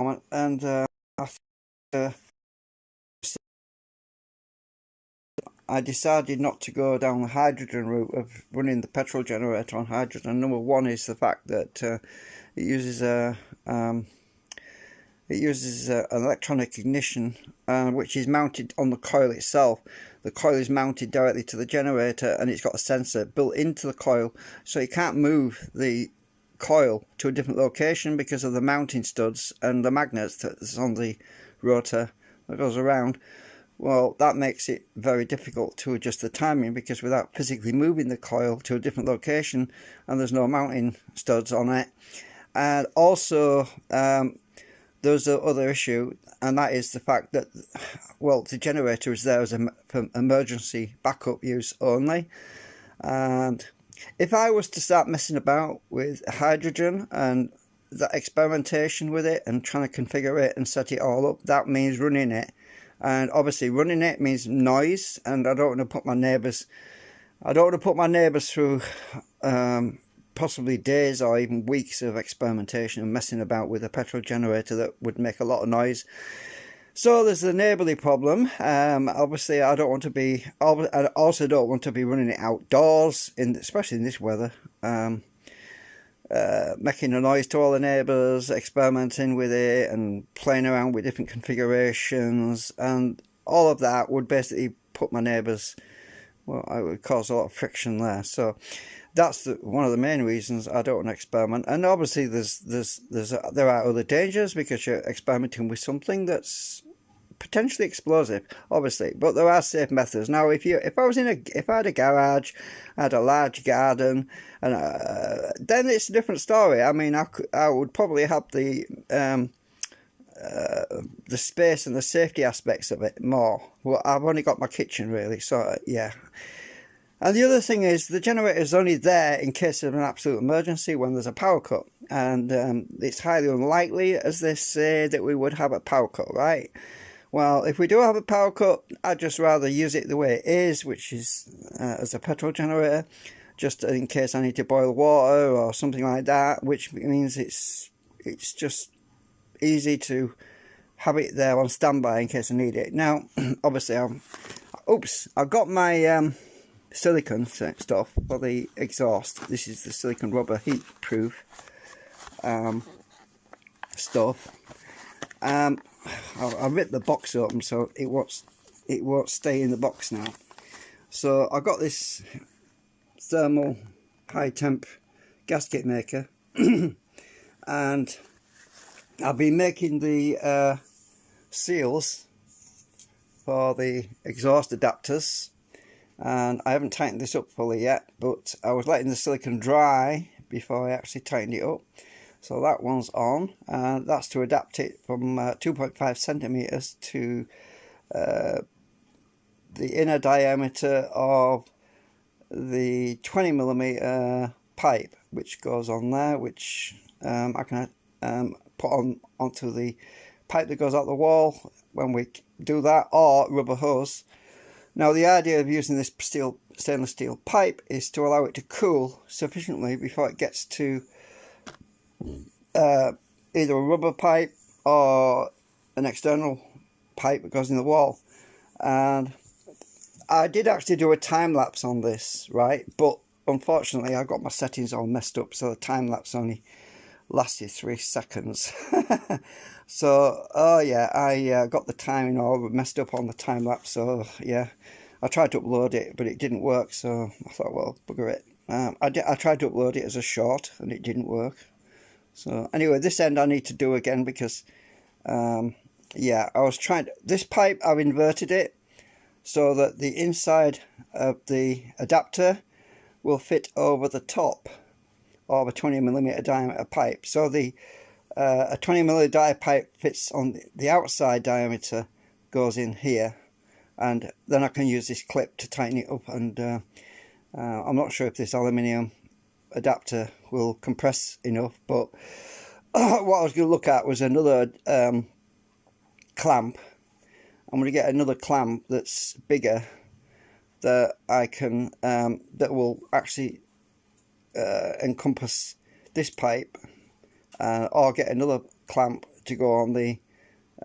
and after I decided not to go down the hydrogen route of running the petrol generator on hydrogen. Number one is the fact that it uses an electronic ignition, which is mounted on the coil itself. The coil is mounted directly to the generator, and it's got a sensor built into the coil, so you can't move the coil to a different location because of the mounting studs and the magnets that's on the rotor that goes around. Well, that makes it very difficult to adjust the timing, because without physically moving the coil to a different location, and there's no mounting studs on it. And also there's the other issue, and that is the fact that, well, the generator is there as for emergency backup use only. And if I was to start messing about with hydrogen and that experimentation with it and trying to configure it and set it all up, that means running it. And obviously running it means noise, and I don't want to put my neighbours through possibly days or even weeks of experimentation and messing about with a petrol generator that would make a lot of noise. So there's the neighbourly problem. Obviously I also don't want to be running it outdoors, especially in this weather, making a noise to all the neighbours, experimenting with it and playing around with different configurations, and all of that would basically put my neighbours, well, it would cause a lot of friction there. So that's one of the main reasons I don't want to experiment. And obviously there are other dangers, because you're experimenting with something that's potentially explosive, obviously, but there are safe methods. Now, if I had a garage, I had a large garden, and then it's a different story. I mean, I would probably have the space and the safety aspects of it more. Well, I've only got my kitchen really, so yeah. And the other thing is, the generator is only there in case of an absolute emergency, when there's a power cut, and it's highly unlikely, as they say, that we would have a power cut, right? Well, if we do have a power cut, I'd just rather use it the way it is, which is as a petrol generator, just in case I need to boil water or something like that, which means it's just easy to have it there on standby in case I need it. Now, obviously, I've got my silicone stuff for the exhaust. This is the silicone rubber heat proof stuff. I ripped the box open, so it won't stay in the box now. So I got this thermal high temp gasket maker, and I've been making the seals for the exhaust adapters, and I haven't tightened this up fully yet, but I was letting the silicone dry before I actually tightened it up. So that one's on, and that's to adapt it from 2.5 centimeters to the inner diameter of the 20 millimeter pipe, which goes on there, which I can put onto the pipe that goes out the wall when we do that, or rubber hose. Now, the idea of using this stainless steel pipe is to allow it to cool sufficiently before it gets to either a rubber pipe or an external pipe that goes in the wall. And I did actually do a time lapse on this, right, but unfortunately I got my settings all messed up, so the time lapse only lasted 3 seconds. So oh yeah, I got the timing all messed up on the time lapse. So yeah, I tried to upload it, but it didn't work, so I thought, well, bugger it. I tried to upload it as a short, and it didn't work. So anyway, this end I need to do again, because yeah, I was trying to, this pipe, I've inverted it so that the inside of the adapter will fit over the top of a 20 millimeter diameter pipe. So the a 20 millimeter dia pipe fits on the outside diameter, goes in here, and then I can use this clip to tighten it up. And I'm not sure if this aluminium adapter will compress enough, but what I was going to look at was another clamp. I'm going to get another clamp that's bigger, that I can that will actually encompass this pipe, or get another clamp to go on the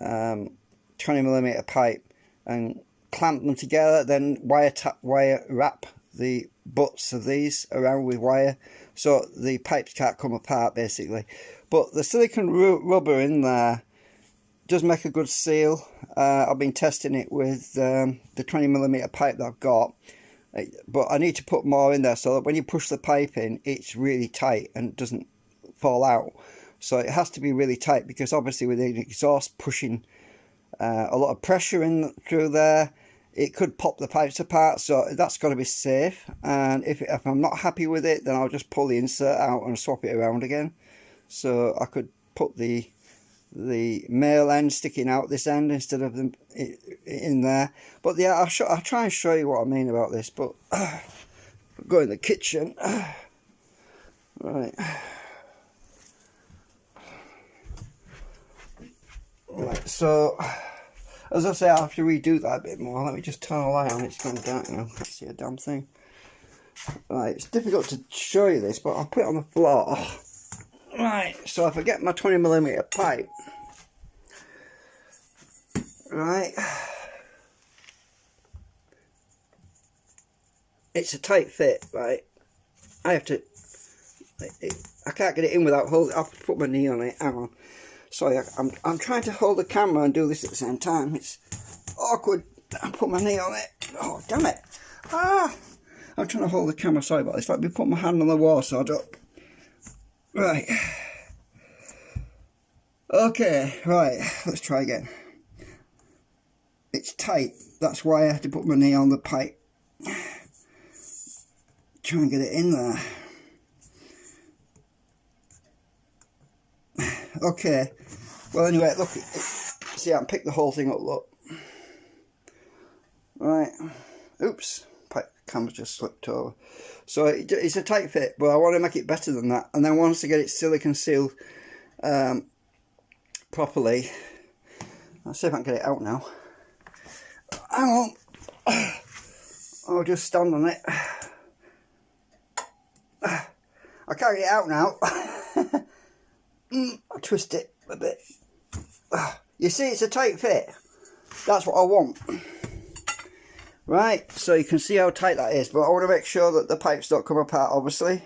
20mm pipe and clamp them together, then wire wrap the butts of these around with wire so the pipes can't come apart basically. But the silicone rubber in there does make a good seal. I've been testing it with the 20mm pipe that I've got, but I need to put more in there so that when you push the pipe in, it's really tight and doesn't fall out. So it has to be really tight, because obviously with the exhaust pushing a lot of pressure in through there, it could pop the pipes apart. So that's got to be safe, and if I'm not happy with it, then I'll just pull the insert out and swap it around again. So I could put the male end sticking out this end instead of them in there. But yeah, I'll try and show you what I mean about this. But go in the kitchen. Right. Right, so as I say, I have to redo that a bit more. Let me just turn the light on. It's gone dark now. Can't see a damn thing. Right, it's difficult to show you this, but I'll put it on the floor. Right, so if I get my 20mm pipe, right, it's a tight fit, right. I have to, I can't get it in without holding. I have to put my knee on it. Hang on. Sorry, I'm trying to hold the camera and do this at the same time. It's awkward. I put my knee on it. Oh, damn it. Ah! I'm trying to hold the camera. Sorry about this. Let me put my hand on the wall so I don't. Right. Okay, right. Let's try again. It's tight. That's why I have to put my knee on the pipe. Try and get it in there. Okay. Well, anyway, look. See, I can pick the whole thing up, look. Right. Oops. Camera just slipped over. So it's a tight fit, but I want to make it better than that. And then once I get it silicone sealed properly, I'll see if I can get it out now. Hang on. I'll just stand on it. I can't get it out now. I'll twist it a bit. You see, it's a tight fit. That's what I want. Right, so you can see how tight that is, but I want to make sure that the pipes don't come apart, obviously.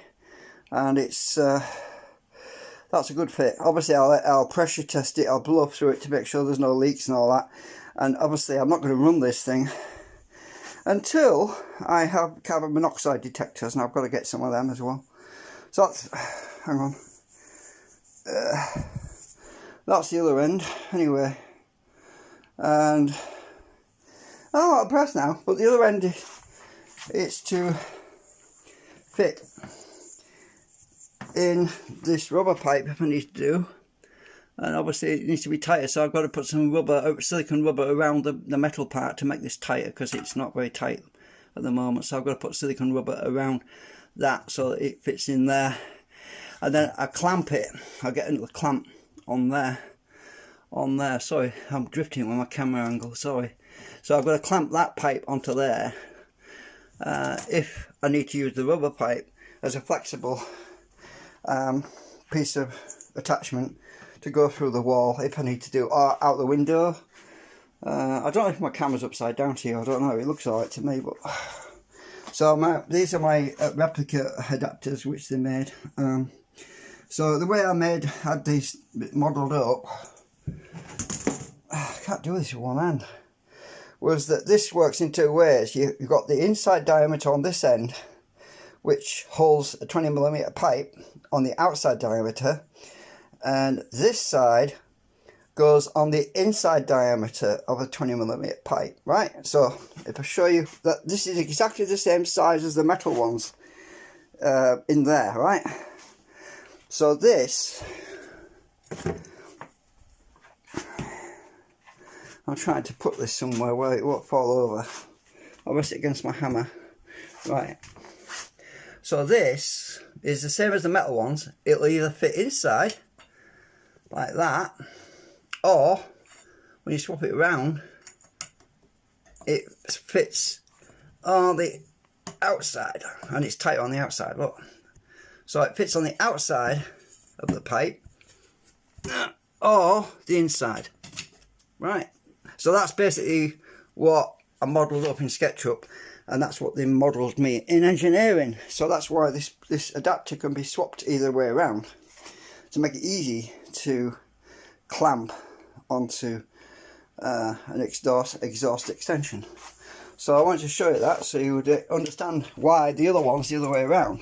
And it's that's a good fit. Obviously, I'll pressure test it. I'll blow through it to make sure there's no leaks and all that. And obviously, I'm not going to run this thing until I have carbon monoxide detectors, and I've got to get some of them as well. So that's, hang on. That's the other end, anyway. And I'm out of breath now, but the other end is to fit in this rubber pipe if I need to do. And obviously it needs to be tighter, so I've got to put some rubber, silicone rubber around the metal part to make this tighter, because it's not very tight at the moment. So I've got to put silicone rubber around that so that it fits in there. And then I clamp it. I'll get a clamp on there. Sorry, I'm drifting with my camera angle, sorry. So I've got to clamp that pipe onto there if I need to use the rubber pipe as a flexible piece of attachment to go through the wall if I need to do, or out the window. I don't know if my camera's upside down to you, I don't know, it looks alright to me. But so these are my replica adapters which they made. So the way I had these modelled up, I can't do this with one hand, was that this works in two ways. You've got the inside diameter on this end, which holds a 20mm pipe on the outside diameter, and this side goes on the inside diameter of a 20mm pipe, right? So if I show you that this is exactly the same size as the metal ones in there, right? So this, I'm trying to put this somewhere where it won't fall over. I'll rest it against my hammer. Right. So this is the same as the metal ones. It'll either fit inside, like that, or when you swap it around, it fits on the outside, and it's tight on the outside, look. So it fits on the outside of the pipe, or the inside. Right, so that's basically what I modelled up in SketchUp, and that's what they modelled me in engineering. So that's why this adapter can be swapped either way around to make it easy to clamp onto an exhaust extension. So I wanted to show you that so you would understand why the other one's the other way around.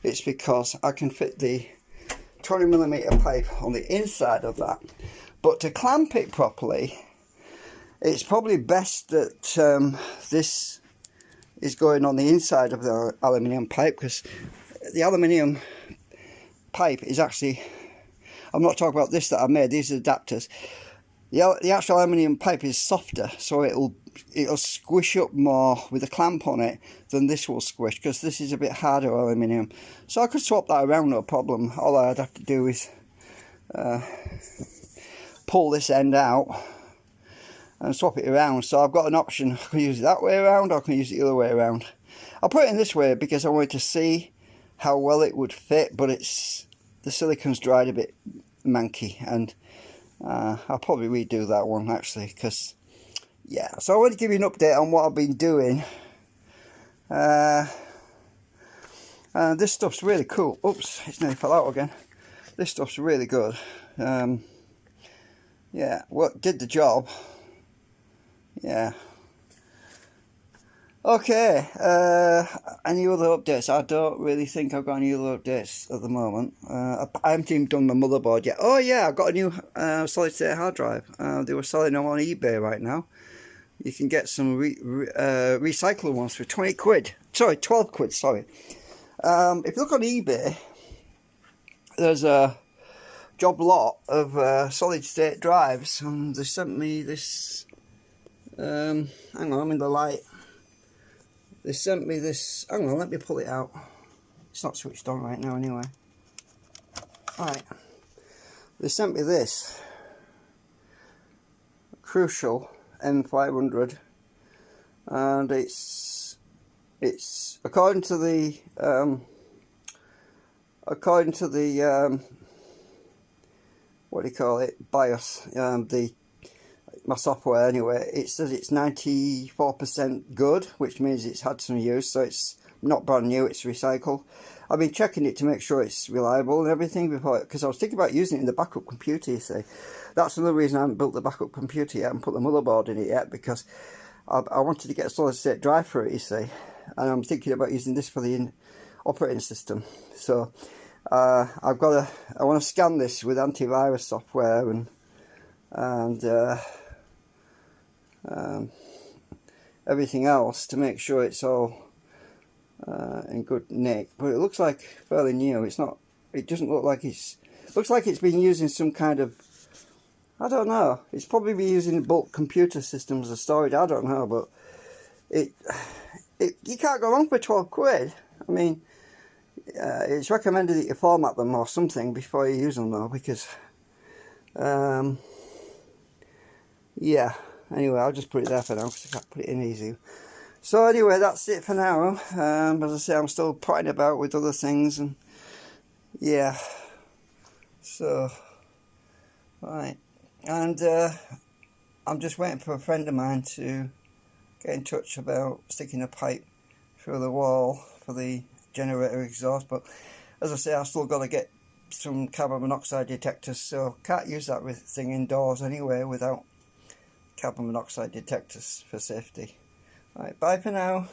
It's because I can fit the 20mm pipe on the inside of that. But to clamp it properly, it's probably best that this is going on the inside of the aluminium pipe, because the aluminium pipe is actually, I'm not talking about this that I made, these are adapters. The actual aluminium pipe is softer, so it'll squish up more with a clamp on it than this will squish, because this is a bit harder aluminium. So I could swap that around, no problem. All I'd have to do is pull this end out and swap it around. So I've got an option. I can use it that way around, or I can use it the other way around. I'll put it in this way because I wanted to see how well it would fit, but the silicone's dried a bit manky, and I'll probably redo that one actually, because yeah. So I want to give you an update on what I've been doing. This stuff's really cool. Oops, it's nearly fell out again. This stuff's really good. Yeah, did the job. Yeah. Okay, any other updates? I don't really think I've got any other updates at the moment. I haven't even done the motherboard yet. Oh yeah, I've got a new solid state hard drive. They were selling them on eBay right now. You can get some recycled ones for 20 quid. Sorry, 12 quid, sorry. If you look on eBay, there's a job lot of solid state drives, and they sent me this, hang on, I'm in the light. They sent me this, hang on, let me pull it out. It's not switched on right now anyway. Right, they sent me this Crucial M500, and it's according to the what do you call it, BIOS, my software anyway, it says it's 94% good, which means it's had some use, so it's not brand new, it's recycled. I've been checking it to make sure it's reliable and everything before, because I was thinking about using it in the backup computer, you see. That's another reason I haven't built the backup computer yet and put the motherboard in it yet, because I wanted to get a solid state drive for it, you see, and I'm thinking about using this for the operating system. So I want to scan this with antivirus software and everything else to make sure it's all in good nick. But it looks like fairly new. It's not. It doesn't look like it's. Looks like it's been using some kind of. I don't know. It's probably been using bulk computer systems as storage. I don't know, but you can't go wrong for 12 quid. I mean, it's recommended that you format them or something before you use them though, because yeah. Anyway, I'll just put it there for now because I can't put it in easy. So anyway, that's it for now. As I say, I'm still potting about with other things, and yeah. So, right. And I'm just waiting for a friend of mine to get in touch about sticking a pipe through the wall for the generator exhaust. But as I say, I've still got to get some carbon monoxide detectors, so can't use that thing indoors anyway without carbon monoxide detectors for safety. Right, bye for now.